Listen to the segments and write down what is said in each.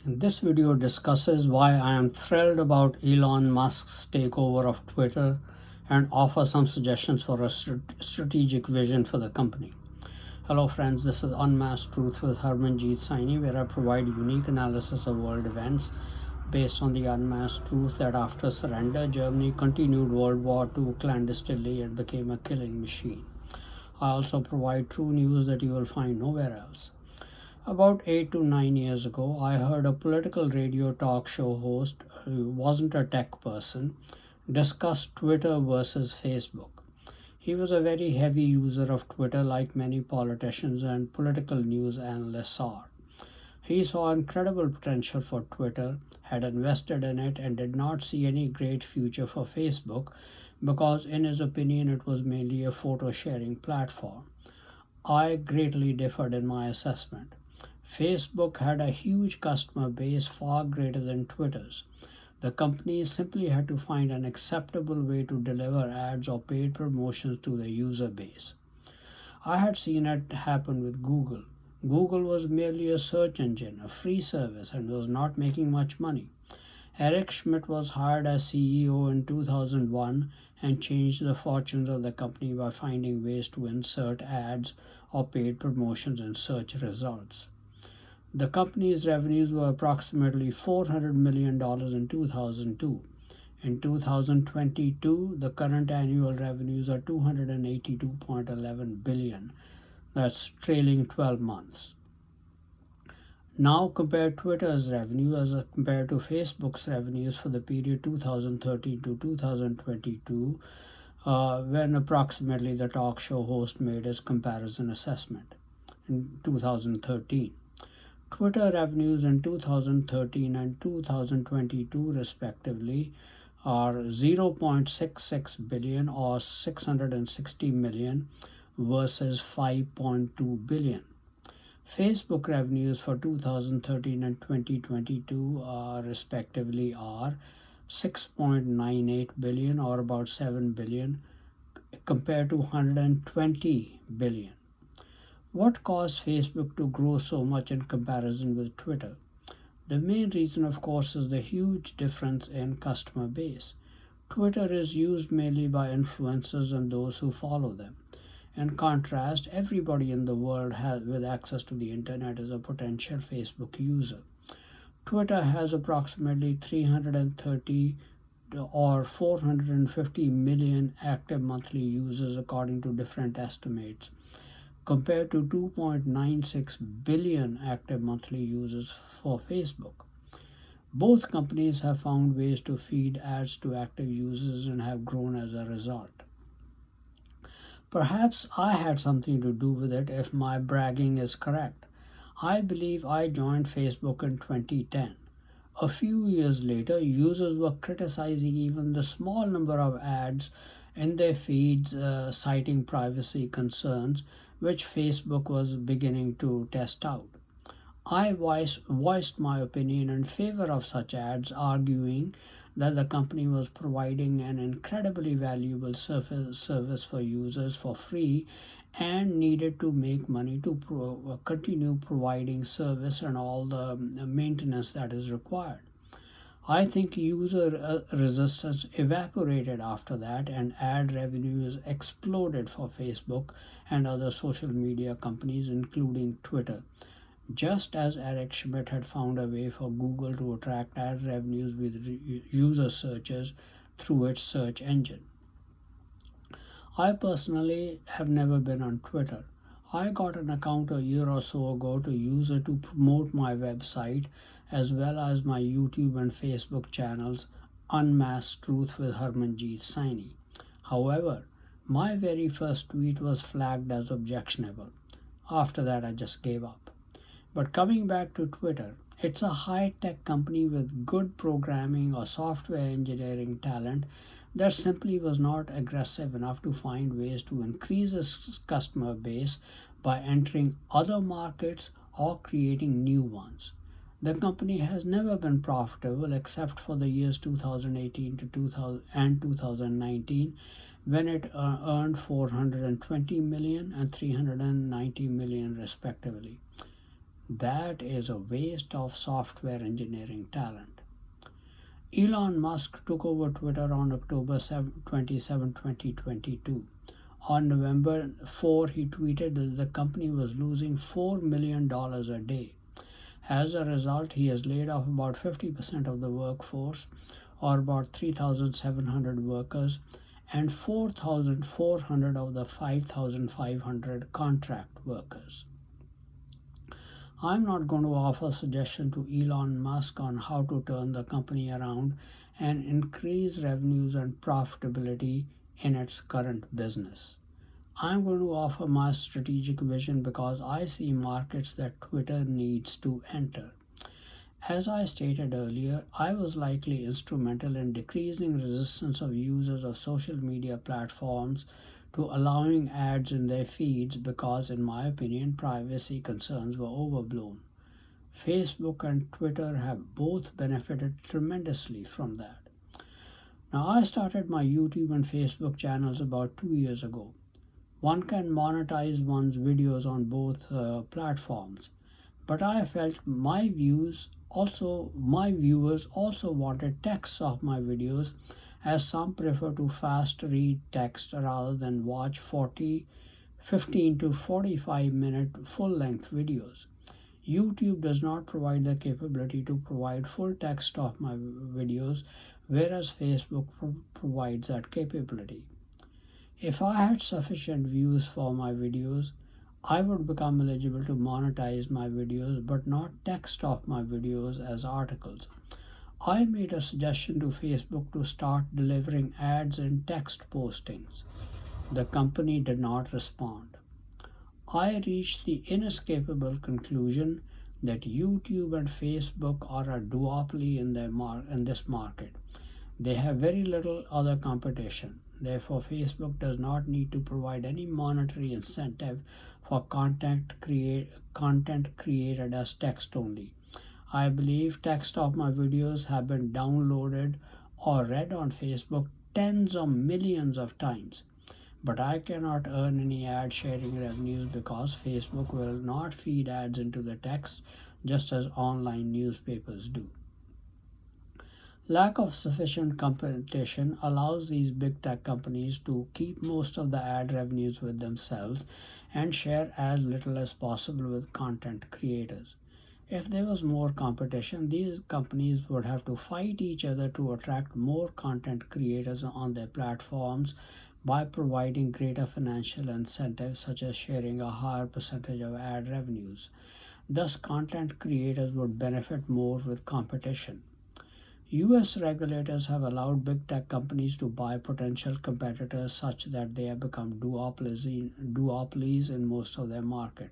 This video discusses why I am thrilled about Elon Musk's takeover of Twitter and offer some suggestions for a strategic vision for the company. Hello friends, this is Unmasked Truth with Harmanjit Saini, where I provide unique analysis of world events based on the unmasked truth that after surrender, Germany continued World War II clandestinely and became a killing machine. I also provide true news that you will find nowhere else. About 8 to 9 years ago, I heard a political radio talk show host who wasn't a tech person discuss Twitter versus Facebook. He was a very heavy user of Twitter, like many politicians and political news analysts are. He saw incredible potential for Twitter, had invested in it, and did not see any great future for Facebook because, in his opinion, it was mainly a photo sharing platform. I greatly differed in my assessment. Facebook had a huge customer base far greater than Twitter's. The companies simply had to find an acceptable way to deliver ads or paid promotions to the user base. I had seen it happen with Google. Google was merely a search engine, a free service, and was not making much money. Eric Schmidt was hired as CEO in 2001 and changed the fortunes of the company by finding ways to insert ads or paid promotions in search results. The company's revenues were approximately $400 million in 2002. In 2022, the current annual revenues are $282.11 billion. That's trailing 12 months. Now compare Twitter's revenue as compared to Facebook's revenues for the period 2013 to 2022, when approximately the talk show host made his comparison assessment in 2013. Twitter revenues in 2013 and 2022 respectively are 0.66 billion or 660 million versus 5.2 billion. Facebook revenues for 2013 and 2022 respectively are 6.98 billion or about 7 billion compared to 120 billion. What caused Facebook to grow so much in comparison with Twitter? The main reason, of course, is the huge difference in customer base. Twitter is used mainly by influencers and those who follow them. In contrast, everybody in the world with access to the internet is a potential Facebook user. Twitter has approximately 330 or 450 million active monthly users according to different estimates, compared to 2.96 billion active monthly users for Facebook. Both companies have found ways to feed ads to active users and have grown as a result. Perhaps I had something to do with it if my bragging is correct. I believe I joined Facebook in 2010. A few years later, users were criticizing even the small number of ads in their feeds, citing privacy concerns, which Facebook was beginning to test out. I voiced my opinion in favor of such ads, arguing that the company was providing an incredibly valuable service for users for free and needed to make money to continue providing service and all the maintenance that is required. I think user resistance evaporated after that, and ad revenues exploded for Facebook and other social media companies, including Twitter, just as Eric Schmidt had found a way for Google to attract ad revenues with user searches through its search engine. I personally have never been on Twitter. I got an account a year or so ago to use it to promote my website as well as my YouTube and Facebook channels, Unmasked Truth with Harmanjit Saini. However, my very first tweet was flagged as objectionable. After that, I just gave up. But coming back to Twitter, it's a high-tech company with good programming or software engineering talent that simply was not aggressive enough to find ways to increase its customer base by entering other markets or creating new ones. The company has never been profitable except for the years 2018 to 2019, when it earned 420 million and 390 million respectively. That is a waste of software engineering talent. Elon Musk took over Twitter on October 27, 2022. On November 4, he tweeted that the company was losing $4 million a day. As a result, he has laid off about 50% of the workforce, or about 3,700 workers, and 4,400 of the 5,500 contract workers. I'm not going to offer suggestion to Elon Musk on how to turn the company around and increase revenues and profitability in its current business. I'm going to offer my strategic vision because I see markets that Twitter needs to enter. As I stated earlier, I was likely instrumental in decreasing resistance of users of social media platforms to allowing ads in their feeds because, in my opinion, privacy concerns were overblown. Facebook and Twitter have both benefited tremendously from that. Now, I started my YouTube and Facebook channels about 2 years ago. One can monetize one's videos on both platforms, but I felt my viewers also wanted text of my videos, as some prefer to fast read text rather than watch 15 to 45-minute full-length videos. YouTube does not provide the capability to provide full text of my videos, whereas Facebook provides that capability. If I had sufficient views for my videos, I would become eligible to monetize my videos but not text off my videos as articles. I made a suggestion to Facebook to start delivering ads in text postings. The company did not respond. I reached the inescapable conclusion that YouTube and Facebook are a duopoly in this market. They have very little other competition. Therefore, Facebook does not need to provide any monetary incentive for content created as text only. I believe text of my videos have been downloaded or read on Facebook tens of millions of times. But I cannot earn any ad sharing revenues because Facebook will not feed ads into the text just as online newspapers do. Lack of sufficient competition allows these big tech companies to keep most of the ad revenues with themselves and share as little as possible with content creators. If there was more competition, these companies would have to fight each other to attract more content creators on their platforms by providing greater financial incentives such as sharing a higher percentage of ad revenues. Thus, content creators would benefit more with competition. US regulators have allowed big tech companies to buy potential competitors such that they have become duopolies in most of their market.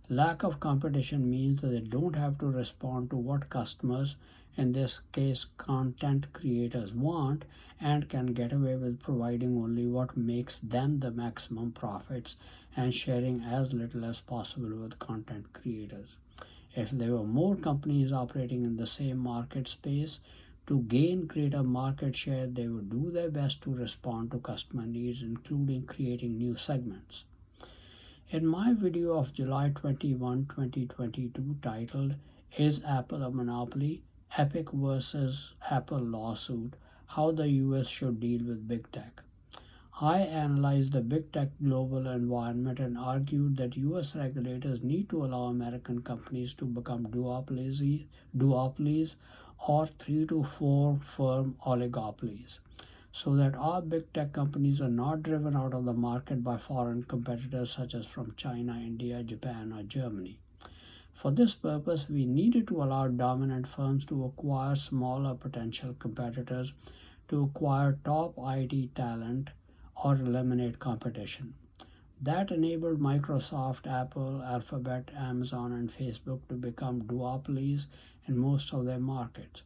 Lack of competition means that they don't have to respond to what customers, in this case content creators, want, and can get away with providing only what makes them the maximum profits and sharing as little as possible with content creators. If there were more companies operating in the same market space, to gain greater market share, they would do their best to respond to customer needs, including creating new segments. In my video of July 21, 2022, titled "Is Apple a Monopoly? Epic versus Apple Lawsuit: How the US Should Deal with Big Tech," I analyzed the big tech global environment and argued that US regulators need to allow American companies to become duopolies or 3 to 4 firm oligopolies, so that our big tech companies are not driven out of the market by foreign competitors such as from China, India, Japan, or Germany. For this purpose, we needed to allow dominant firms to acquire smaller potential competitors, to acquire top IT talent, or eliminate competition. That enabled Microsoft, Apple, Alphabet, Amazon, and Facebook to become duopolies in most of their markets.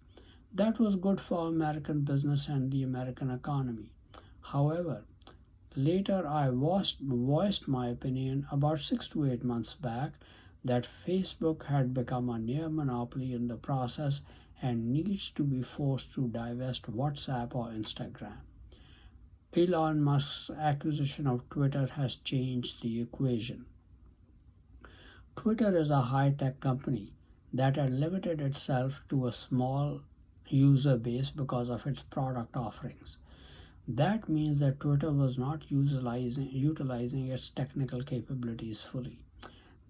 That was good for American business and the American economy. However, later I voiced my opinion about 6 to 8 months back that Facebook had become a near monopoly in the process and needs to be forced to divest WhatsApp or Instagram. Elon Musk's acquisition of Twitter has changed the equation. Twitter is a high-tech company that had limited itself to a small user base because of its product offerings. That means that Twitter was not utilizing its technical capabilities fully.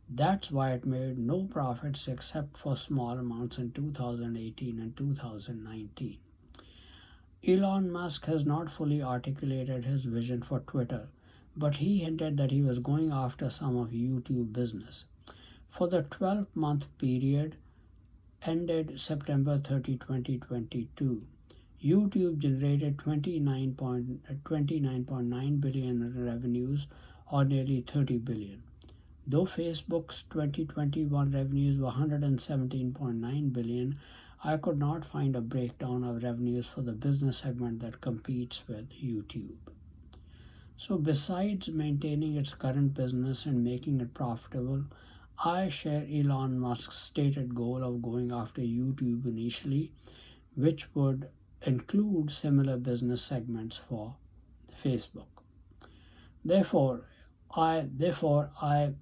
That's why it made no profits except for small amounts in 2018 and 2019. Elon Musk has not fully articulated his vision for Twitter, but he hinted that he was going after some of YouTube business. For the 12-month period ended September 30, 2022, YouTube generated 29.9 billion in revenues, or nearly 30 billion. Though Facebook's 2021 revenues were 117.9 billion, I could not find a breakdown of revenues for the business segment that competes with YouTube. So besides maintaining its current business and making it profitable, I share Elon Musk's stated goal of going after YouTube initially, which would include similar business segments for Facebook. Therefore, I therefore I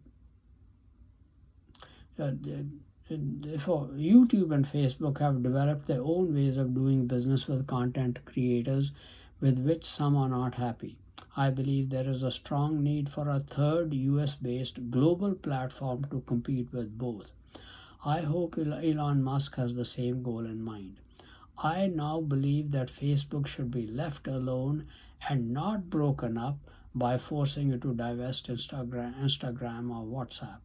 Therefore, YouTube and Facebook have developed their own ways of doing business with content creators with which some are not happy. I believe there is a strong need for a third US based global platform to compete with both. I hope Elon Musk has the same goal in mind. I now believe that Facebook should be left alone and not broken up by forcing it to divest Instagram or WhatsApp.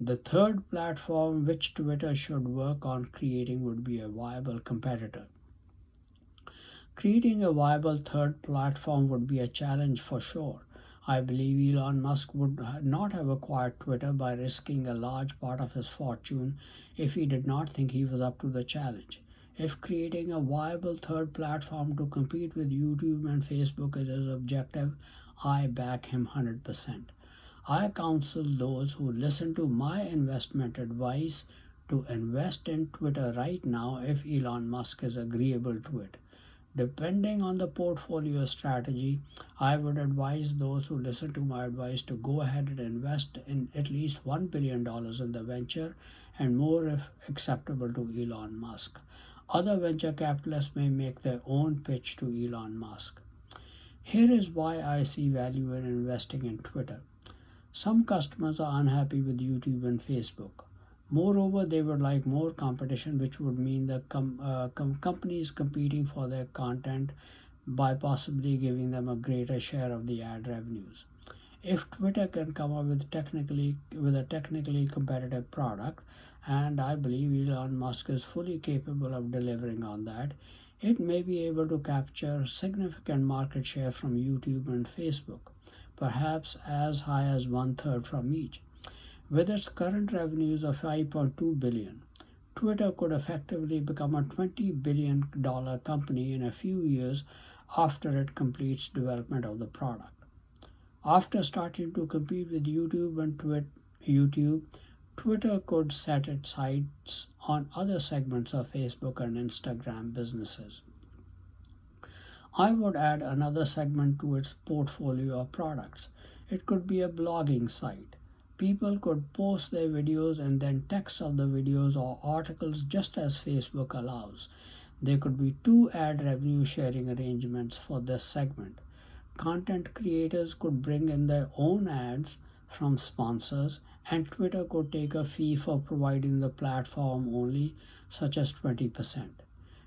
The third platform which Twitter should work on creating would be a viable competitor. Creating a viable third platform would be a challenge for sure. I believe Elon Musk would not have acquired Twitter by risking a large part of his fortune if he did not think he was up to the challenge. If creating a viable third platform to compete with YouTube and Facebook is his objective, I back him 100%. I counsel those who listen to my investment advice to invest in Twitter right now if Elon Musk is agreeable to it. Depending on the portfolio strategy, I would advise those who listen to my advice to go ahead and invest in at least $1 billion in the venture and more if acceptable to Elon Musk. Other venture capitalists may make their own pitch to Elon Musk. Here is why I see value in investing in Twitter. Some customers are unhappy with YouTube and Facebook. Moreover, they would like more competition, which would mean the companies competing for their content by possibly giving them a greater share of the ad revenues. If Twitter can come up with a technically competitive product, and I believe Elon Musk is fully capable of delivering on that, it may be able to capture significant market share from YouTube and Facebook, perhaps as high as one-third from each. With its current revenues of 5.2 billion, Twitter could effectively become a $20 billion company in a few years after it completes development of the product. After starting to compete with YouTube, Twitter could set its sights on other segments of Facebook and Instagram businesses. I would add another segment to its portfolio of products. It could be a blogging site. People could post their videos and then text of the videos or articles just as Facebook allows. There could be two ad revenue sharing arrangements for this segment. Content creators could bring in their own ads from sponsors, and Twitter could take a fee for providing the platform only, such as 20%.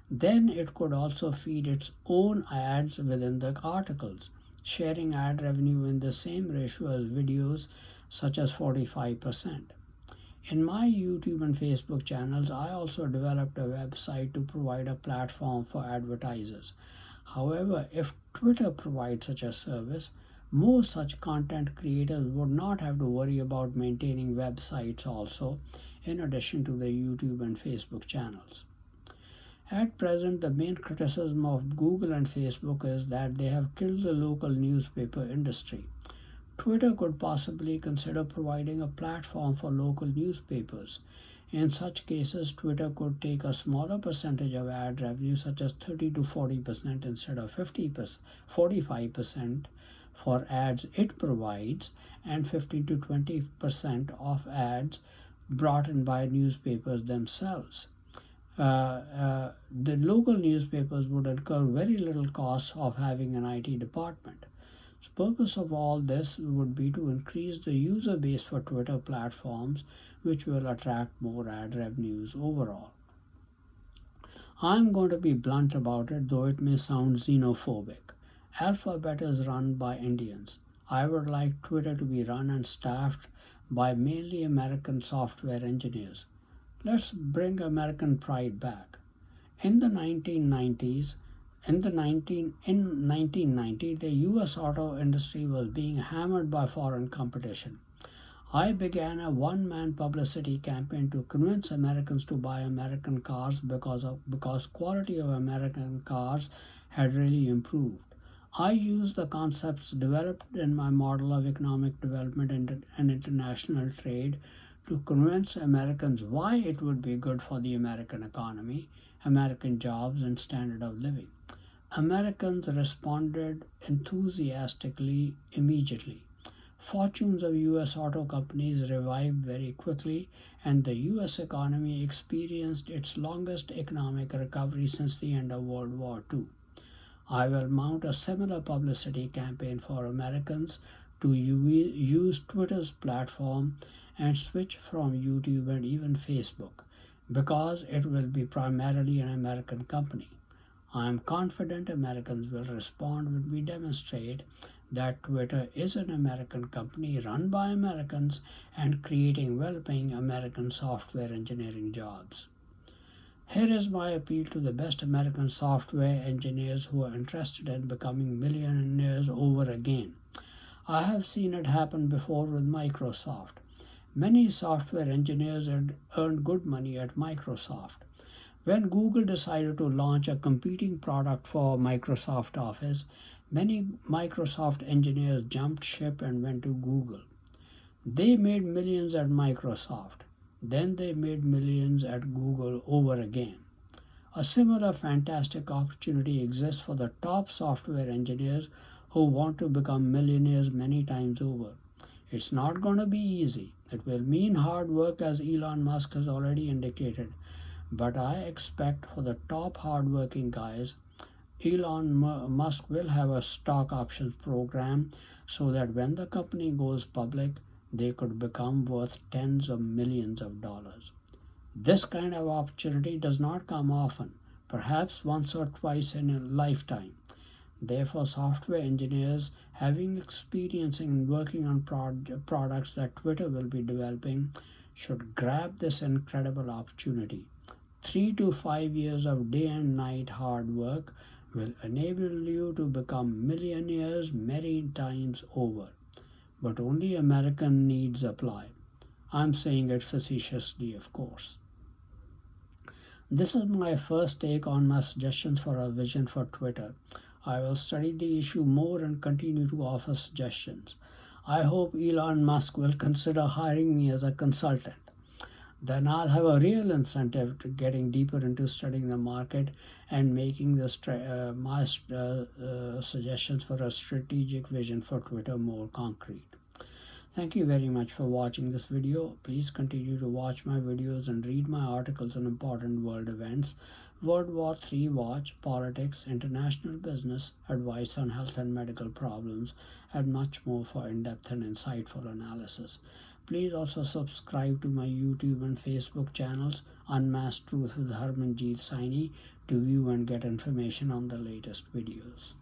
Then it could also feed its own ads within the articles, sharing ad revenue in the same ratio as videos, such as 45%. In my YouTube and Facebook channels, I also developed a website to provide a platform for advertisers. However, if Twitter provides such a service, most such content creators would not have to worry about maintaining websites also, in addition to the YouTube and Facebook channels. At present, the main criticism of Google and Facebook is that they have killed the local newspaper industry. Twitter could possibly consider providing a platform for local newspapers. In such cases, Twitter could take a smaller percentage of ad revenue, such as 30 to 40% instead of 50%, 45%, for ads it provides and 15 to 20% of ads brought in by newspapers themselves. The local newspapers would incur very little cost of having an IT department. The purpose of all this would be to increase the user base for Twitter platforms, which will attract more ad revenues overall. I'm going to be blunt about it, though it may sound xenophobic. Alphabet is run by Indians. I would like Twitter to be run and staffed by mainly American software engineers. Let's bring American pride back. In the 1990s, in 1990, the US auto industry was being hammered by foreign competition. I began a one-man publicity campaign to convince Americans to buy American cars because quality of American cars had really improved. I used the concepts developed in my model of economic development and international trade to convince Americans why it would be good for the American economy, American jobs, and standard of living. Americans responded enthusiastically immediately. Fortunes of US auto companies revived very quickly, and the US economy experienced its longest economic recovery since the end of World War II. I will mount a similar publicity campaign for Americans to use Twitter's platform and switch from YouTube and even Facebook because it will be primarily an American company. I am confident Americans will respond when we demonstrate that Twitter is an American company run by Americans and creating well-paying American software engineering jobs. Here is my appeal to the best American software engineers who are interested in becoming millionaires over again. I have seen it happen before with Microsoft. Many software engineers had earned good money at Microsoft. When Google decided to launch a competing product for Microsoft Office, many Microsoft engineers jumped ship and went to Google. They made millions at Microsoft. Then they made millions at Google over again. A similar fantastic opportunity exists for the top software engineers who want to become millionaires many times over. It's not going to be easy. It will mean hard work, as Elon Musk has already indicated. But I expect for the top hardworking guys, Elon Musk will have a stock options program so that when the company goes public, they could become worth tens of millions of dollars. This kind of opportunity does not come often, perhaps once or twice in a lifetime. Therefore, software engineers having experience in working on products that Twitter will be developing should grab this incredible opportunity. 3 to 5 years of day and night hard work will enable you to become millionaires many times over. But only American needs apply. I'm saying it facetiously, of course. This is my first take on my suggestions for a vision for Twitter. I will study the issue more and continue to offer suggestions. I hope Elon Musk will consider hiring me as a consultant. Then I'll have a real incentive to getting deeper into studying the market and making my suggestions for a strategic vision for Twitter more concrete. Thank you very much for watching this video. Please continue to watch my videos and read my articles on important world events, World War III watch, politics, international business, advice on health and medical problems, and much more for in-depth and insightful analysis. Please also subscribe to my YouTube and Facebook channels, Unmasked Truth with Harmanjit Saini, to view and get information on the latest videos.